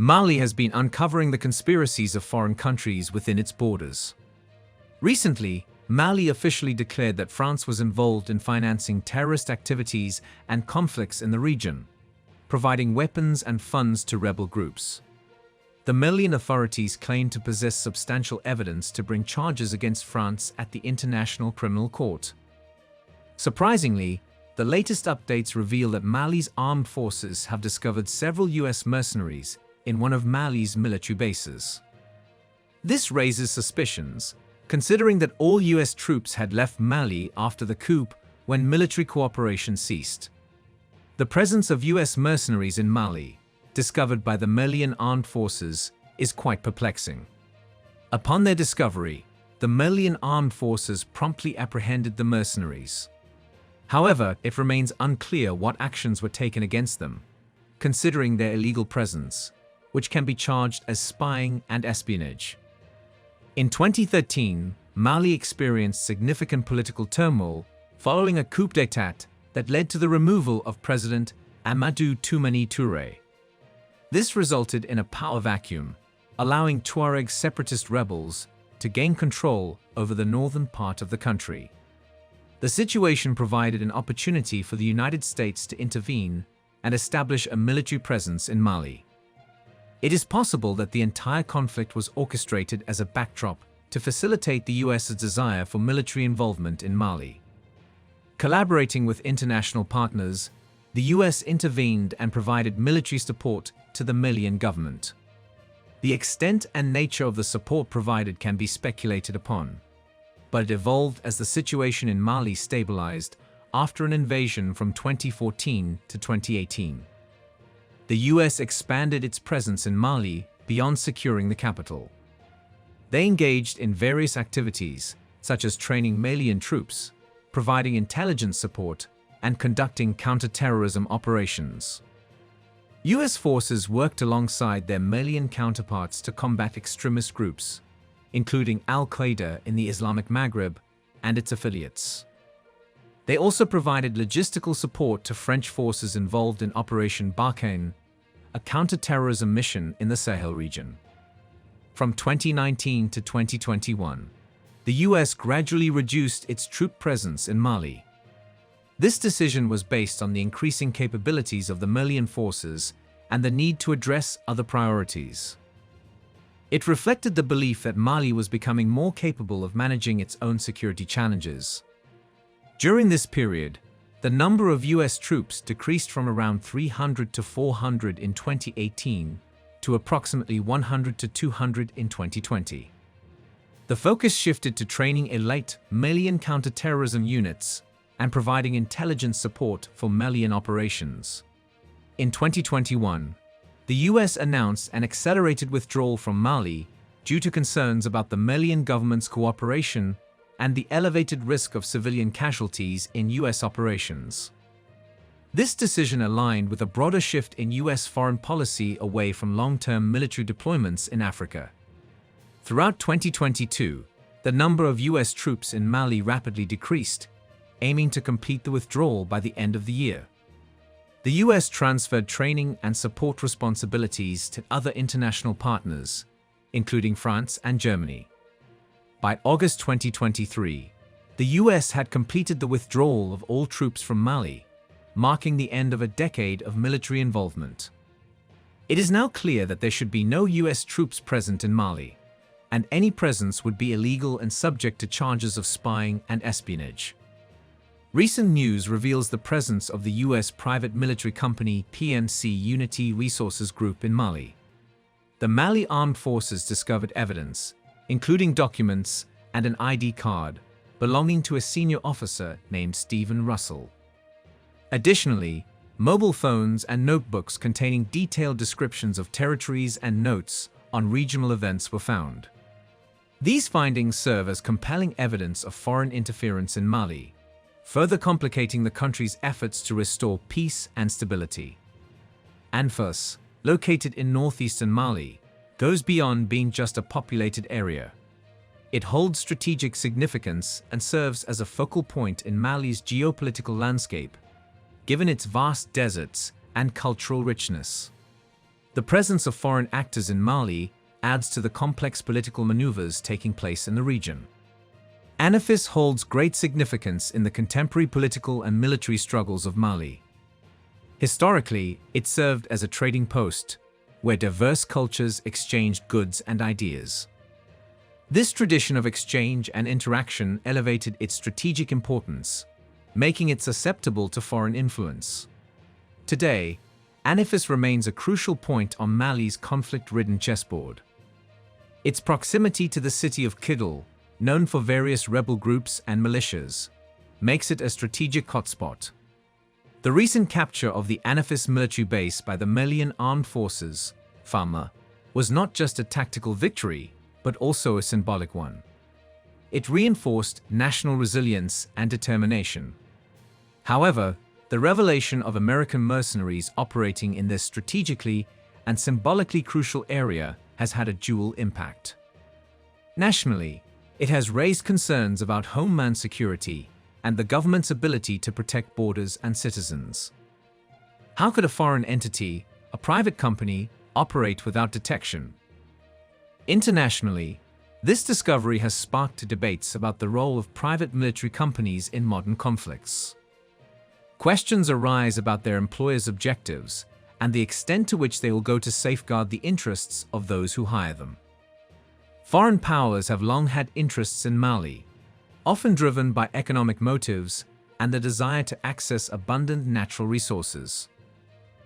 Mali has been uncovering the conspiracies of foreign countries within its borders. Recently, Mali officially declared that France was involved in financing terrorist activities and conflicts in the region, providing weapons and funds to rebel groups. The Malian authorities claim to possess substantial evidence to bring charges against France at the International Criminal Court. Surprisingly, the latest updates reveal that Mali's armed forces have discovered several U.S. mercenaries in one of Mali's military bases. This raises suspicions, considering that all U.S. troops had left Mali after the coup when military cooperation ceased. The presence of U.S. mercenaries in Mali, discovered by the Malian armed forces, is quite perplexing. Upon their discovery, the Malian armed forces promptly apprehended the mercenaries. However, it remains unclear what actions were taken against them, considering their illegal presence, which can be charged as spying and espionage. In 2013, Mali experienced significant political turmoil following a coup d'état that led to the removal of President Amadou Toumani Touré. This resulted in a power vacuum, allowing Tuareg separatist rebels to gain control over the northern part of the country. The situation provided an opportunity for the United States to intervene and establish a military presence in Mali. It is possible that the entire conflict was orchestrated as a backdrop to facilitate the US's desire for military involvement in Mali. Collaborating with international partners, the US intervened and provided military support to the Malian government. The extent and nature of the support provided can be speculated upon, but it evolved as the situation in Mali stabilized after an invasion from 2014 to 2018. The US expanded its presence in Mali beyond securing the capital. They engaged in various activities, such as training Malian troops, providing intelligence support, and conducting counter-terrorism operations. US forces worked alongside their Malian counterparts to combat extremist groups, including Al-Qaeda in the Islamic Maghreb and its affiliates. They also provided logistical support to French forces involved in Operation Barkhane, a counter-terrorism mission in the Sahel region. From 2019 to 2021, the US gradually reduced its troop presence in Mali. This decision was based on the increasing capabilities of the Malian forces and the need to address other priorities. It reflected the belief that Mali was becoming more capable of managing its own security challenges. During this period, the number of US troops decreased from around 300 to 400 in 2018 to approximately 100 to 200 in 2020. The focus shifted to training elite Malian counterterrorism units and providing intelligence support for Malian operations. In 2021, the US announced an accelerated withdrawal from Mali due to concerns about the Malian government's cooperation and the elevated risk of civilian casualties in US operations. This decision aligned with a broader shift in US foreign policy away from long-term military deployments in Africa. Throughout 2022, the number of US troops in Mali rapidly decreased, aiming to complete the withdrawal by the end of the year. The US transferred training and support responsibilities to other international partners, including France and Germany. By August 2023, the US had completed the withdrawal of all troops from Mali, marking the end of a decade of military involvement. It is now clear that there should be no US troops present in Mali, and any presence would be illegal and subject to charges of spying and espionage. Recent news reveals the presence of the US private military company PMC Unity Resources Group in Mali. The Mali Armed Forces discovered evidence, including documents and an ID card, belonging to a senior officer named Stephen Russell. Additionally, mobile phones and notebooks containing detailed descriptions of territories and notes on regional events were found. These findings serve as compelling evidence of foreign interference in Mali, further complicating the country's efforts to restore peace and stability. Anfis, located in northeastern Mali, goes beyond being just a populated area. It holds strategic significance and serves as a focal point in Mali's geopolitical landscape, given its vast deserts and cultural richness. The presence of foreign actors in Mali adds to the complex political maneuvers taking place in the region. Anefis holds great significance in the contemporary political and military struggles of Mali. Historically, it served as a trading post, where diverse cultures exchanged goods and ideas. This tradition of exchange and interaction elevated its strategic importance, making it susceptible to foreign influence. Today, Anefis remains a crucial point on Mali's conflict-ridden chessboard. Its proximity to the city of Kidal, known for various rebel groups and militias, makes it a strategic hotspot. The recent capture of the Anefis military base by the Malian Armed Forces, FAMA, was not just a tactical victory, but also a symbolic one. It reinforced national resilience and determination. However, the revelation of American mercenaries operating in this strategically and symbolically crucial area has had a dual impact. Nationally, it has raised concerns about homeland security and the government's ability to protect borders and citizens. How could a foreign entity, a private company, operate without detection? Internationally, this discovery has sparked debates about the role of private military companies in modern conflicts. Questions arise about their employers' objectives and the extent to which they will go to safeguard the interests of those who hire them. Foreign powers have long had interests in Mali, often driven by economic motives and the desire to access abundant natural resources.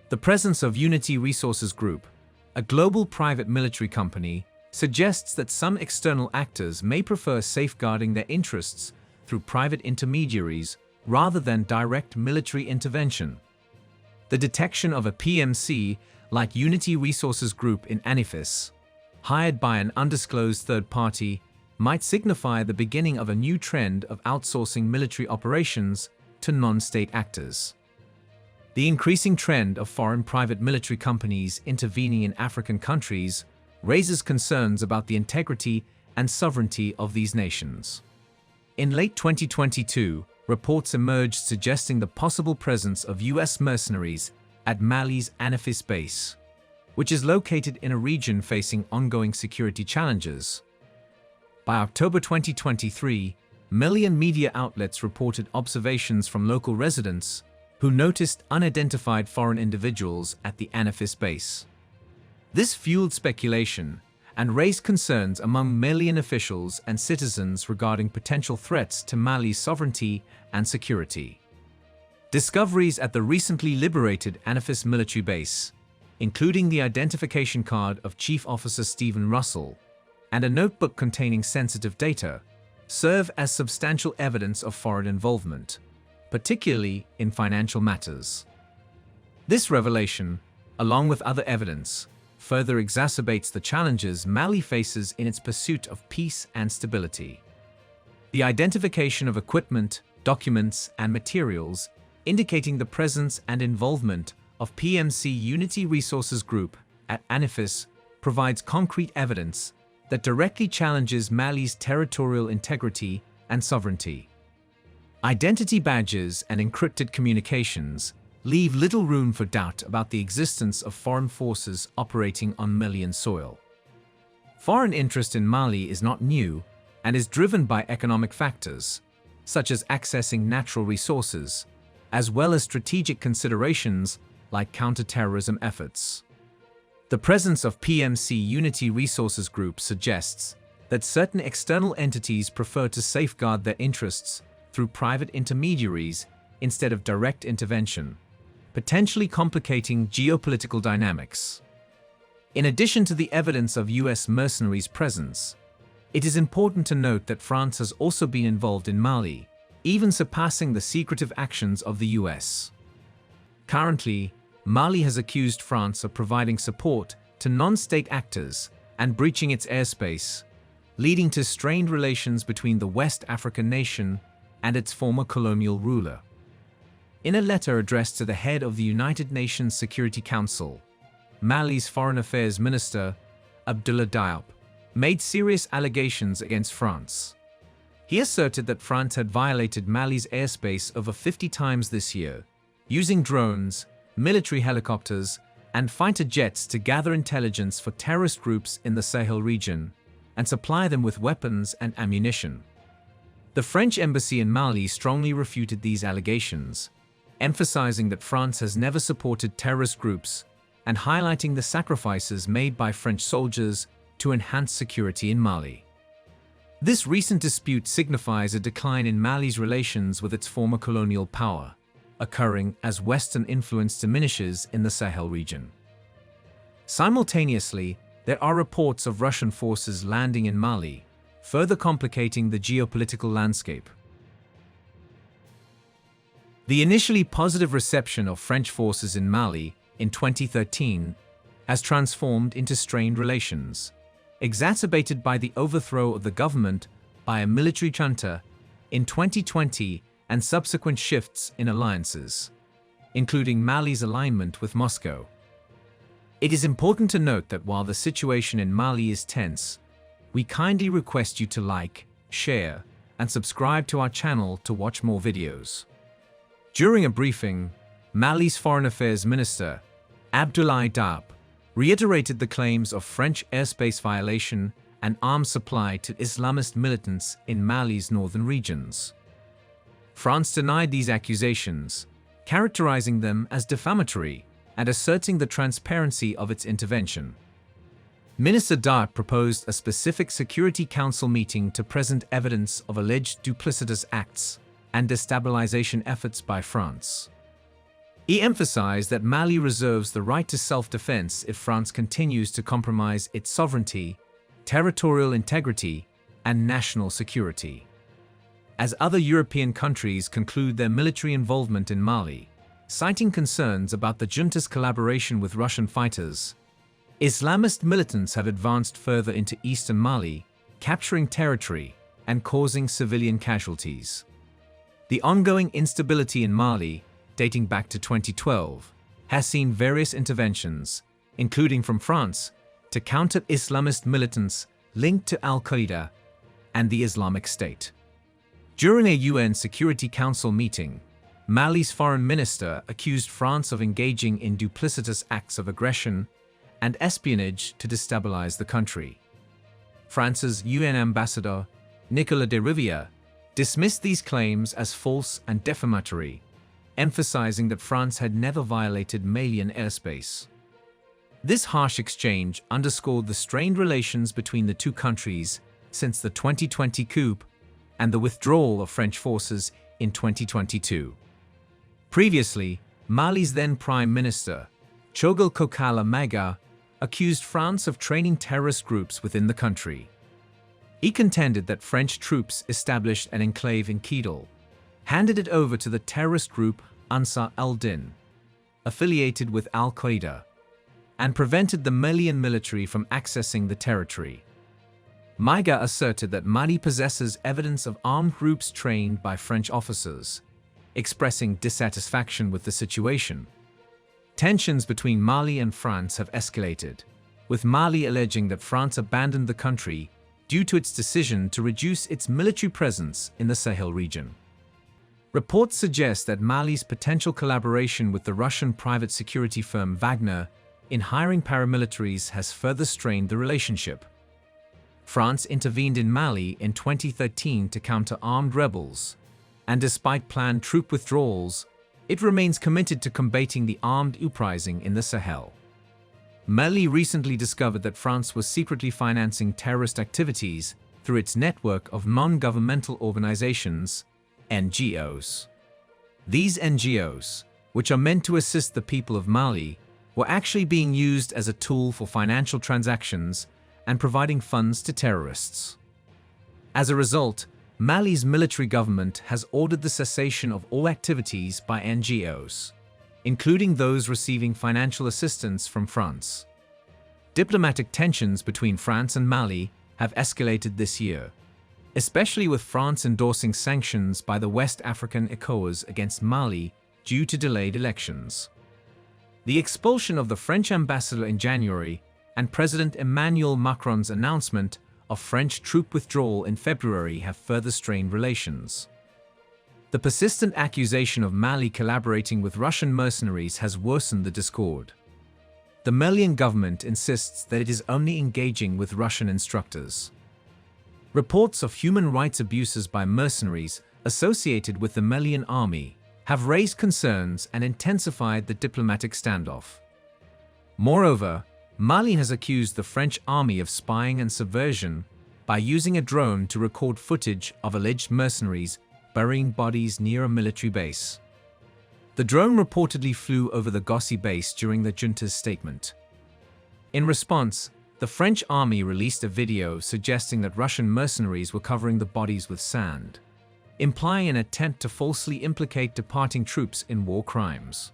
The presence of Unity Resources Group, a global private military company, suggests that some external actors may prefer safeguarding their interests through private intermediaries rather than direct military intervention. The detection of a PMC like Unity Resources Group in Anefis, hired by an undisclosed third party, might signify the beginning of a new trend of outsourcing military operations to non-state actors. The increasing trend of foreign private military companies intervening in African countries raises concerns about the integrity and sovereignty of these nations. In late 2022, reports emerged suggesting the possible presence of U.S. mercenaries at Mali's Anefis base, which is located in a region facing ongoing security challenges. By October 2023, Malian media outlets reported observations from local residents who noticed unidentified foreign individuals at the Anefis base. This fueled speculation and raised concerns among Malian officials and citizens regarding potential threats to Mali's sovereignty and security. Discoveries at the recently liberated Anefis military base, including the identification card of Chief Officer Stephen Russell and a notebook containing sensitive data, serve as substantial evidence of foreign involvement, particularly in financial matters. This revelation, along with other evidence, further exacerbates the challenges Mali faces in its pursuit of peace and stability. The identification of equipment, documents, and materials indicating the presence and involvement of PMC Unity Resources Group at Anefis provides concrete evidence that directly challenges Mali's territorial integrity and sovereignty. Identity badges and encrypted communications leave little room for doubt about the existence of foreign forces operating on Malian soil. Foreign interest in Mali is not new and is driven by economic factors, such as accessing natural resources, as well as strategic considerations like counterterrorism efforts. The presence of PMC Unity Resources Group suggests that certain external entities prefer to safeguard their interests through private intermediaries instead of direct intervention, potentially complicating geopolitical dynamics. In addition to the evidence of U.S. mercenaries' presence, it is important to note that France has also been involved in Mali, even surpassing the secretive actions of the U.S. Currently, Mali has accused France of providing support to non-state actors and breaching its airspace, leading to strained relations between the West African nation and its former colonial ruler. In a letter addressed to the head of the United Nations Security Council, Mali's Foreign Affairs Minister, Abdoulaye Diop, made serious allegations against France. He asserted that France had violated Mali's airspace over 50 times this year, using drones, military helicopters, and fighter jets to gather intelligence for terrorist groups in the Sahel region and supply them with weapons and ammunition. The French embassy in Mali strongly refuted these allegations, emphasizing that France has never supported terrorist groups and highlighting the sacrifices made by French soldiers to enhance security in Mali. This recent dispute signifies a decline in Mali's relations with its former colonial power, occurring as Western influence diminishes in the Sahel region. Simultaneously, there are reports of Russian forces landing in Mali, further complicating the geopolitical landscape. The initially positive reception of French forces in Mali in 2013 has transformed into strained relations, exacerbated by the overthrow of the government by a military junta in 2020 and subsequent shifts in alliances, including Mali's alignment with Moscow. It is important to note that while the situation in Mali is tense, we kindly request you to like, share, and subscribe to our channel to watch more videos. During a briefing, Mali's Foreign Affairs Minister, Abdoulaye Daab, reiterated the claims of French airspace violation and arms supply to Islamist militants in Mali's northern regions. France denied these accusations, characterizing them as defamatory and asserting the transparency of its intervention. Minister Daab proposed a specific Security Council meeting to present evidence of alleged duplicitous acts and destabilization efforts by France. He emphasized that Mali reserves the right to self-defense if France continues to compromise its sovereignty, territorial integrity, and national security. As other European countries conclude their military involvement in Mali, citing concerns about the junta's collaboration with Russian fighters, Islamist militants have advanced further into eastern Mali, capturing territory and causing civilian casualties. The ongoing instability in Mali, dating back to 2012, has seen various interventions, including from France, to counter Islamist militants linked to Al-Qaeda and the Islamic State. During a UN Security Council meeting, Mali's foreign minister accused France of engaging in duplicitous acts of aggression and espionage to destabilize the country. France's UN ambassador, Nicolas de Rivière, dismissed these claims as false and defamatory, emphasizing that France had never violated Malian airspace. This harsh exchange underscored the strained relations between the two countries since the 2020 coup and the withdrawal of French forces in 2022. Previously, Mali's then Prime Minister, Choguel Kokala Maga, accused France of training terrorist groups within the country. He contended that French troops established an enclave in Kidal, handed it over to the terrorist group Ansar al-Din, affiliated with Al-Qaeda, and prevented the Malian military from accessing the territory. Maga asserted that Mali possesses evidence of armed groups trained by French officers, expressing dissatisfaction with the situation. Tensions between Mali and France have escalated, with Mali alleging that France abandoned the country due to its decision to reduce its military presence in the Sahel region. Reports suggest that Mali's potential collaboration with the Russian private security firm Wagner in hiring paramilitaries has further strained the relationship. France intervened in Mali in 2013 to counter armed rebels, and despite planned troop withdrawals, it remains committed to combating the armed uprising in the Sahel. Mali recently discovered that France was secretly financing terrorist activities through its network of non-governmental organizations, NGOs. These NGOs, which are meant to assist the people of Mali, were actually being used as a tool for financial transactions and providing funds to terrorists. As a result, Mali's military government has ordered the cessation of all activities by NGOs, including those receiving financial assistance from France. Diplomatic tensions between France and Mali have escalated this year, especially with France endorsing sanctions by the West African ECOWAS against Mali due to delayed elections. The expulsion of the French ambassador in January and President Emmanuel Macron's announcement of French troop withdrawal in February have further strained relations. The persistent accusation of Mali collaborating with Russian mercenaries has worsened the discord. the Malian government insists that it is only engaging with Russian instructors. Reports of human rights abuses by mercenaries associated with the Malian army have raised concerns and intensified the diplomatic standoff. Moreover, Mali has accused the French army of spying and subversion by using a drone to record footage of alleged mercenaries burying bodies near a military base. The drone reportedly flew over the Gossi base during the junta's statement. In response, the French army released a video suggesting that Russian mercenaries were covering the bodies with sand, implying an attempt to falsely implicate departing troops in war crimes.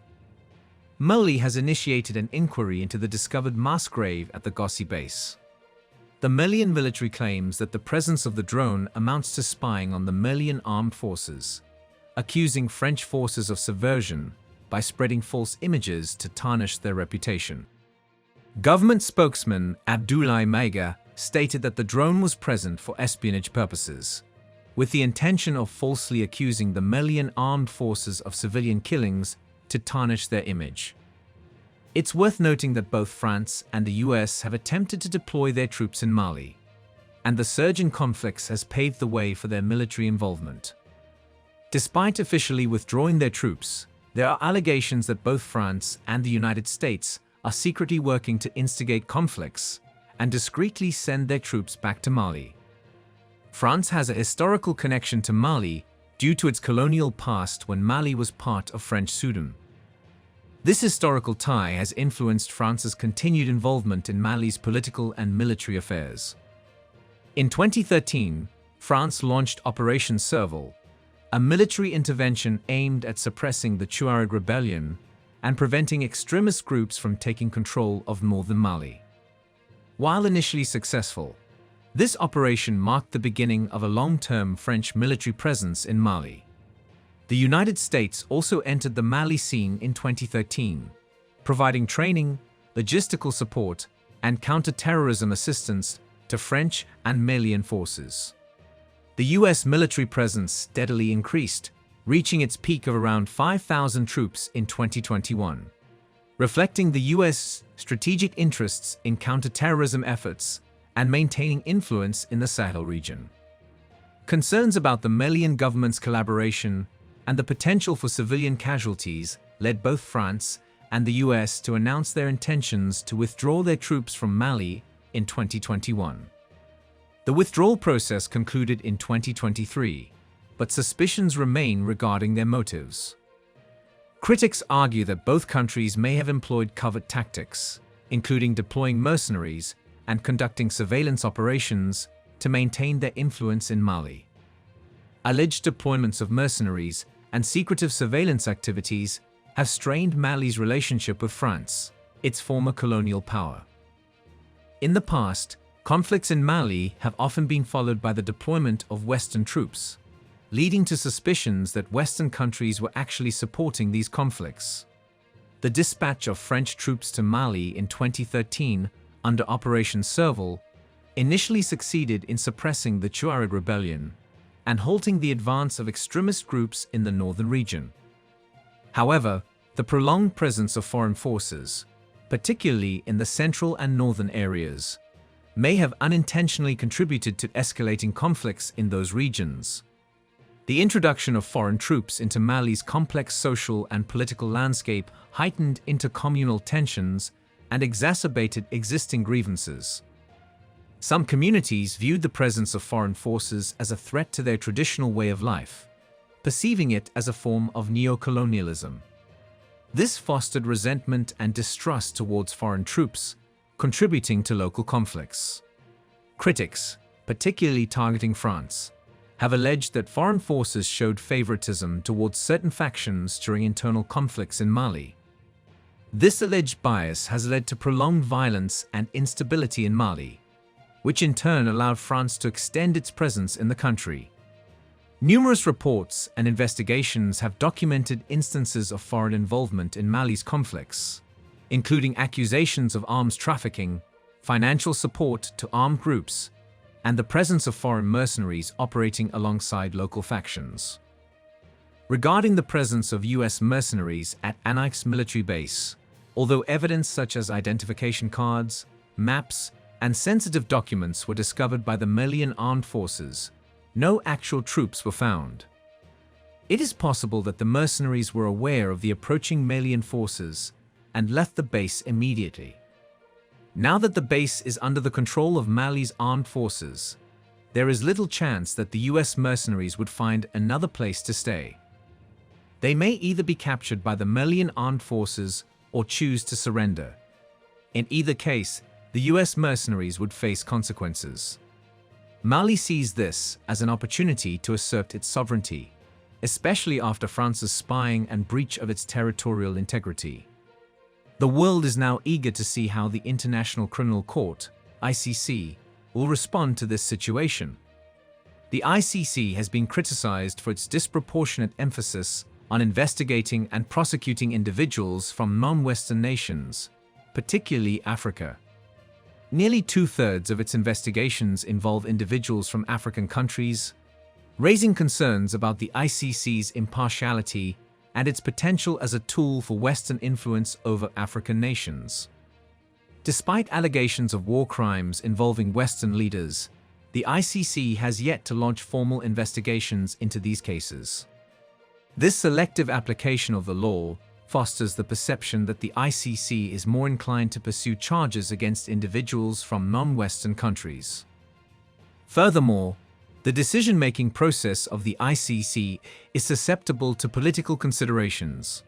Mali has initiated an inquiry into the discovered mass grave at the Gossi base. The Malian military claims that the presence of the drone amounts to spying on the Malian armed forces, accusing French forces of subversion by spreading false images to tarnish their reputation. Government spokesman Abdoulaye Maïga stated that the drone was present for espionage purposes, with the intention of falsely accusing the Malian armed forces of civilian killings to tarnish their image. It's worth noting that both France and the US have attempted to deploy their troops in Mali, and the surge in conflicts has paved the way for their military involvement. Despite officially withdrawing their troops, there are allegations that both France and the United States are secretly working to instigate conflicts and discreetly send their troops back to Mali. France has a historical connection to Mali due to its colonial past when Mali was part of French Sudan. This historical tie has influenced France's continued involvement in Mali's political and military affairs. In 2013, France launched Operation Serval, a military intervention aimed at suppressing the Tuareg rebellion and preventing extremist groups from taking control of northern Mali. While initially successful, this operation marked the beginning of a long-term French military presence in Mali. The United States also entered the Mali scene in 2013, providing training, logistical support, and counter-terrorism assistance to French and Malian forces. The U.S. military presence steadily increased, reaching its peak of around 5,000 troops in 2021, reflecting the U.S. strategic interests in counter-terrorism efforts and maintaining influence in the Sahel region. Concerns about the Malian government's collaboration and the potential for civilian casualties led both France and the US to announce their intentions to withdraw their troops from Mali in 2021. The withdrawal process concluded in 2023, but suspicions remain regarding their motives. Critics argue that both countries may have employed covert tactics, including deploying mercenaries and conducting surveillance operations to maintain their influence in Mali. Alleged deployments of mercenaries and secretive surveillance activities have strained Mali's relationship with France, its former colonial power. In the past, conflicts in Mali have often been followed by the deployment of Western troops, leading to suspicions that Western countries were actually supporting these conflicts. The dispatch of French troops to Mali in 2013 under Operation Serval initially succeeded in suppressing the Tuareg rebellion and halting the advance of extremist groups in the northern region. However, the prolonged presence of foreign forces, particularly in the central and northern areas, may have unintentionally contributed to escalating conflicts in those regions. The introduction of foreign troops into Mali's complex social and political landscape heightened intercommunal tensions and exacerbated existing grievances. Some communities viewed the presence of foreign forces as a threat to their traditional way of life, perceiving it as a form of neo-colonialism. This fostered resentment and distrust towards foreign troops, contributing to local conflicts. Critics, particularly targeting France, have alleged that foreign forces showed favoritism towards certain factions during internal conflicts in Mali. This alleged bias has led to prolonged violence and instability in Mali, which in turn allowed France to extend its presence in the country. Numerous reports and investigations have documented instances of foreign involvement in Mali's conflicts, including accusations of arms trafficking, financial support to armed groups, and the presence of foreign mercenaries operating alongside local factions. Regarding the presence of U.S. mercenaries at Anefis military base, Although evidence such as identification cards, maps, and sensitive documents were discovered by the Malian armed forces, no actual troops were found. It is possible that the mercenaries were aware of the approaching Malian forces and left the base immediately. Now that the base is under the control of Mali's armed forces, there is little chance that the U.S. mercenaries would find another place to stay. They may either be captured by the Malian armed forces or choose to surrender. In either case, the U.S. mercenaries would face consequences. Mali sees this as an opportunity to assert its sovereignty, especially after France's spying and breach of its territorial integrity. The world is now eager to see how the International Criminal Court, ICC, will respond to this situation. The ICC has been criticized for its disproportionate emphasis on investigating and prosecuting individuals from non-Western nations, particularly Africa. Nearly two-thirds of its investigations involve individuals from African countries, raising concerns about the ICC's impartiality and its potential as a tool for Western influence over African nations. Despite allegations of war crimes involving Western leaders, the ICC has yet to launch formal investigations into these cases. This selective application of the law fosters the perception that the ICC is more inclined to pursue charges against individuals from non-Western countries. Furthermore, the decision-making process of the ICC is susceptible to political considerations.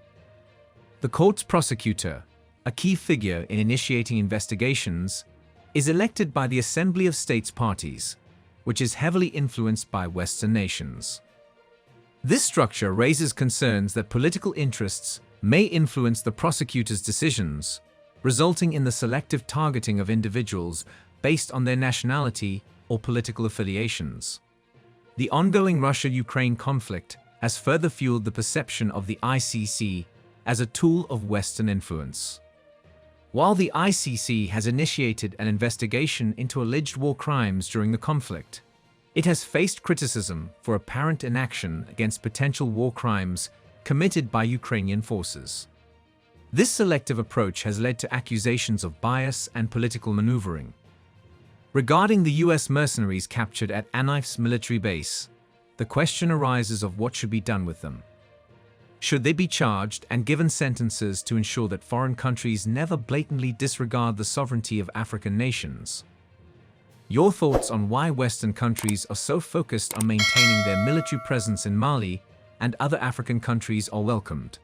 The court's prosecutor, a key figure in initiating investigations, is elected by the Assembly of States Parties, which is heavily influenced by Western nations. This structure raises concerns that political interests may influence the prosecutor's decisions, resulting in the selective targeting of individuals based on their nationality or political affiliations. The ongoing Russia-Ukraine conflict has further fueled the perception of the ICC as a tool of Western influence. While the ICC has initiated an investigation into alleged war crimes during the conflict, it has faced criticism for apparent inaction against potential war crimes committed by Ukrainian forces. This selective approach has led to accusations of bias and political maneuvering. Regarding the U.S. mercenaries captured at Anefis military base, the question arises of what should be done with them. Should they be charged and given sentences to ensure that foreign countries never blatantly disregard the sovereignty of African nations? Your thoughts on why Western countries are so focused on maintaining their military presence in Mali and other African countries are welcomed.